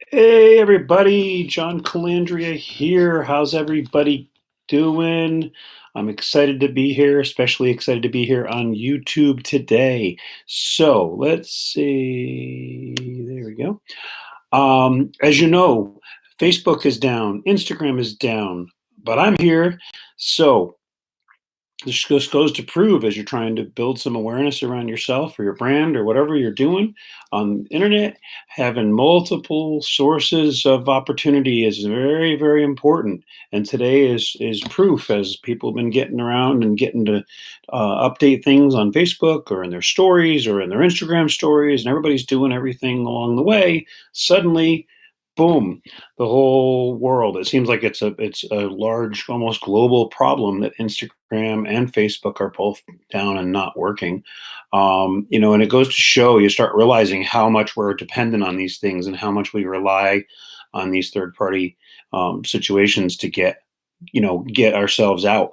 Hey everybody, John Calandria here. How's everybody doing? I'm excited to be here, especially excited to be here on YouTube today. So let's see. There we go. As you know, Facebook is down, Instagram is down, but I'm here. So this just goes to prove as you're trying to build some awareness around yourself or your brand or whatever you're doing on the internet, having multiple sources of opportunity is very, very important. And today is proof as people have been getting around and getting to update things on Facebook or in their stories or in their Instagram stories, and everybody's doing everything along the way. Suddenly, boom, the whole world. It seems like it's a large, almost global problem that Instagram and Facebook are both down and not working. And it goes to show you start realizing how much we're dependent on these things and how much we rely on these third party situations to get ourselves out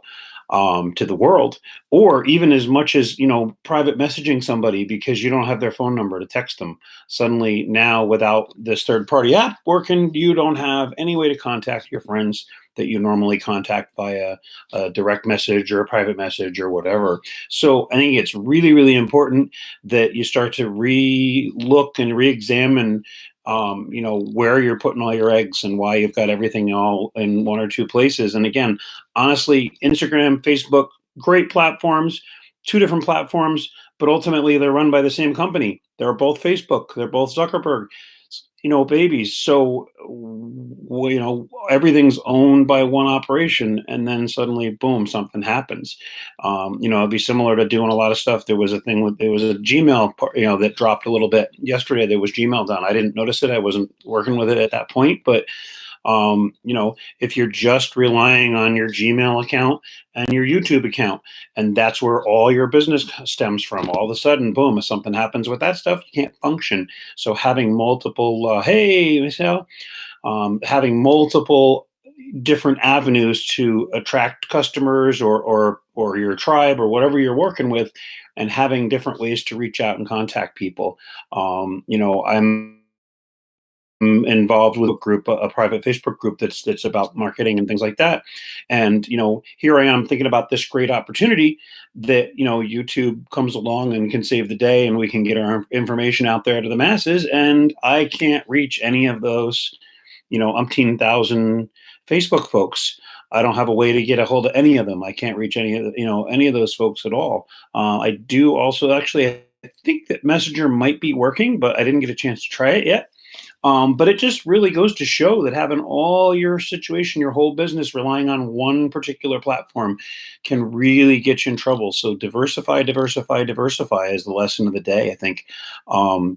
to the world, or even as much as private messaging somebody because you don't have their phone number to text them. Suddenly now, without this third party app working, you don't have any way to contact your friends that you normally contact via a direct message or a private message or whatever. So I think it's really, really important that you start to re-look and re-examine where you're putting all your eggs and why you've got everything all in one or two places. And again, honestly, Instagram, Facebook, great platforms, two different platforms, but ultimately they're run by the same company. They're both Facebook, they're both Zuckerberg, babies. So, everything's owned by one operation, and then suddenly, boom, something happens. It'd be similar to doing a lot of stuff. There was a Gmail, that dropped a little bit yesterday. There was Gmail down. I didn't notice it. I wasn't working with it at that point, but if you're just relying on your Gmail account and your YouTube account, and that's where all your business stems from, all of a sudden, boom, if something happens with that stuff, you can't function. So having multiple, hey, Michelle, having multiple different avenues to attract customers or your tribe or whatever you're working with, and having different ways to reach out and contact people. I'm involved with a group, a private Facebook group that's about marketing and things like that. And here I am thinking about this great opportunity that YouTube comes along and can save the day, and we can get our information out there to the masses. And I can't reach any of those, umpteen thousand Facebook folks. I don't have a way to get a hold of any of them. I can't reach any of those folks at all. I do also actually. I think that Messenger might be working, but I didn't get a chance to try it yet. But it just really goes to show that having all your situation, your whole business relying on one particular platform can really get you in trouble. So diversify, diversify, diversify is the lesson of the day, I think. And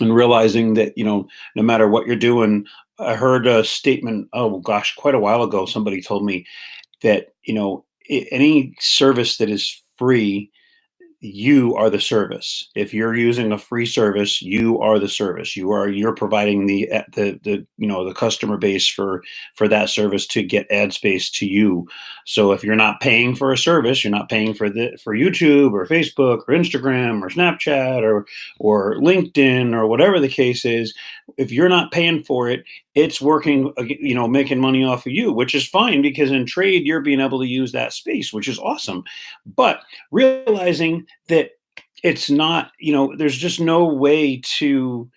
realizing that, no matter what you're doing, I heard a statement, oh gosh, quite a while ago, somebody told me that, any service that is free, you are the service. If you're using a free service, you are the service. You're providing the customer base for that service to get ad space to you. So if you're not paying for a service, you're not paying for YouTube or Facebook or Instagram or Snapchat or LinkedIn or whatever the case is. If you're not paying for it, it's working, making money off of you, which is fine, because in trade you're being able to use that space, which is awesome. But realizing that it's not, there's just no way to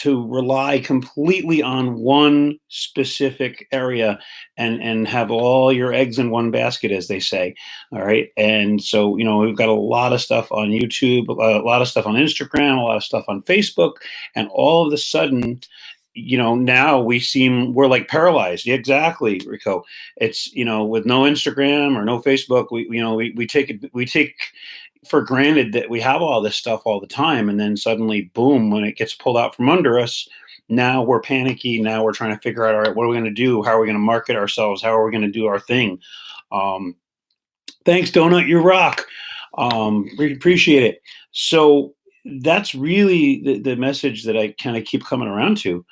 rely completely on one specific area and have all your eggs in one basket, as they say. All right. And so, we've got a lot of stuff on YouTube, a lot of stuff on Instagram, a lot of stuff on Facebook, and all of a sudden, now we're like paralyzed. Yeah, exactly, Rico. It's, with no Instagram or no Facebook, we take for granted that we have all this stuff all the time. And then suddenly, boom, when it gets pulled out from under us, now we're panicky. Now we're trying to figure out, all right, what are we going to do? How are we going to market ourselves? How are we going to do our thing? Thanks, Donut. You rock. We appreciate it. So that's really the message that I kind of keep coming around to.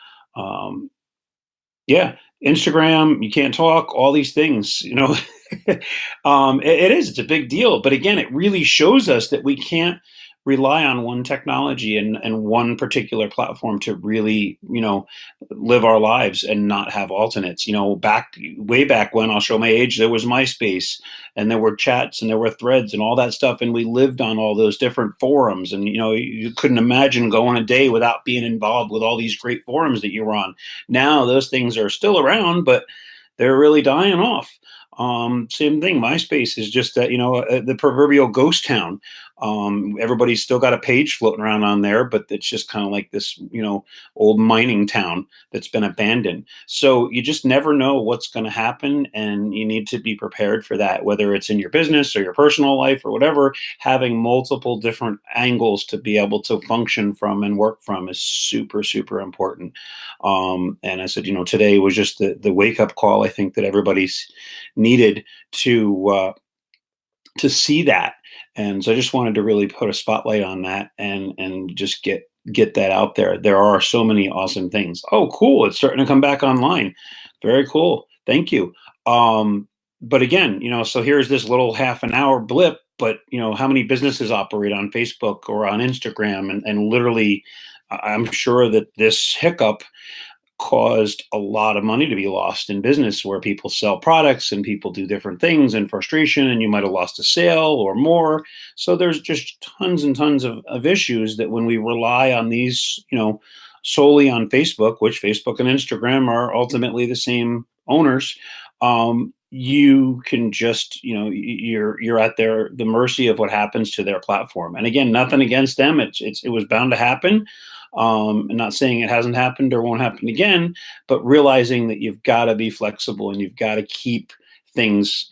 Yeah, Instagram, you can't talk, all these things, it is, it's a big deal. But again, it really shows us that we can't rely on one technology and one particular platform to really, live our lives and not have alternates. Way back when, I'll show my age, there was MySpace and there were chats and there were threads and all that stuff. And we lived on all those different forums. And, you couldn't imagine going a day without being involved with all these great forums that you were on. Now those things are still around, but they're really dying off. Same thing. MySpace is just the proverbial ghost town. Everybody's still got a page floating around on there, but it's just kind of like this, old mining town that's been abandoned. So you just never know what's going to happen, and you need to be prepared for that, whether it's in your business or your personal life or whatever. Having multiple different angles to be able to function from and work from is super, super important. And I said, today was just the wake up call. I think that everybody's needed to see that. And so I just wanted to really put a spotlight on that and just get that out there. There are so many awesome things. Oh, cool. It's starting to come back online. Very cool. Thank you. But again, so here's this little half an hour blip, but how many businesses operate on Facebook or on Instagram? And literally, I'm sure that this hiccup caused a lot of money to be lost in business, where people sell products and people do different things and frustration, and you might have lost a sale or more. So there's just tons and tons of issues that when we rely on these, solely on Facebook, which Facebook and Instagram are ultimately the same owners, you can just, you're at the mercy of what happens to their platform. And again, nothing against them. It was bound to happen. And not saying it hasn't happened or won't happen again, but realizing that you've got to be flexible and you've got to keep things,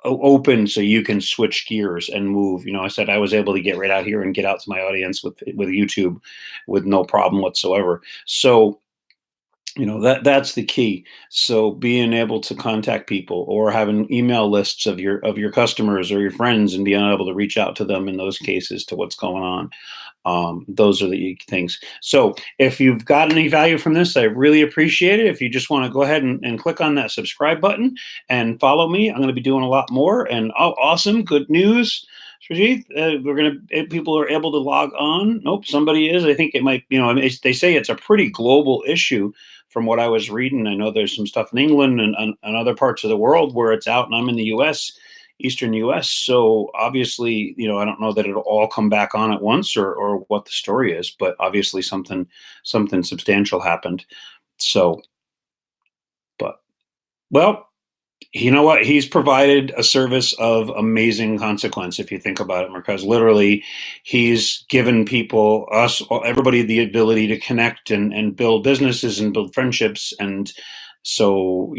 open so you can switch gears and move. I said I was able to get right out here and get out to my audience with YouTube with no problem whatsoever. So that's the key. So being able to contact people or having email lists of your customers or your friends and being able to reach out to them in those cases to what's going on. Those are the things. So if you've got any value from this, I really appreciate it. If you just want to go ahead and click on that subscribe button and follow me, I'm going to be doing a lot more. And awesome, good news. Srijit, people are able to log on. Nope, somebody is. I think it might, they say it's a pretty global issue from what I was reading. I know there's some stuff in England and other parts of the world where it's out, and I'm in the US, Eastern US. So obviously, I don't know that it'll all come back on at once or what the story is, but obviously something substantial happened. So, but, well, you know what? He's provided a service of amazing consequence, if you think about it, because literally he's given everybody the ability to connect and build businesses and build friendships. And so,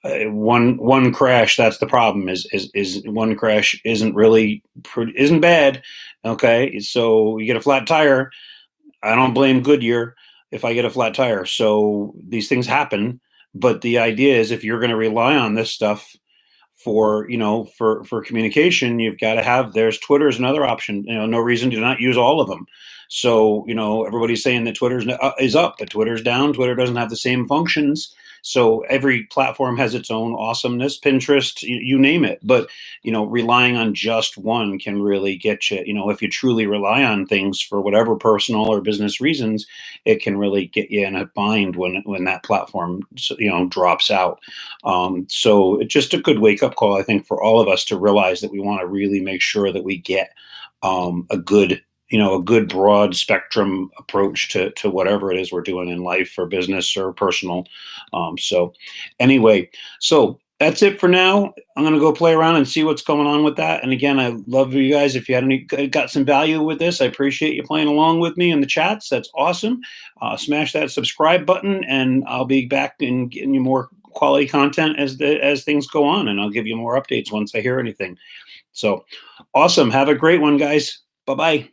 one crash, that's the problem, is one crash isn't bad. Okay. So you get a flat tire. I don't blame Goodyear if I get a flat tire. So these things happen. But the idea is, if you're going to rely on this stuff for communication, you've got to have, there's Twitter's another option. No reason to not use all of them. So everybody's saying that Twitter's is up, but Twitter's down. Twitter doesn't have the same functions. So every platform has its own awesomeness. Pinterest, you name it. But relying on just one can really get you. If you truly rely on things for whatever personal or business reasons, it can really get you in a bind when that platform drops out. So it's just a good wake up call, I think, for all of us to realize that we want to really make sure that we get a good broad spectrum approach to whatever it is we're doing in life or business or personal. So anyway, so that's it for now. I'm going to go play around and see what's going on with that. And again, I love you guys. If you got some value with this, I appreciate you playing along with me in the chats. That's awesome. Smash that subscribe button, and I'll be back and getting you more quality content as things go on. And I'll give you more updates once I hear anything. So awesome. Have a great one, guys. Bye-bye.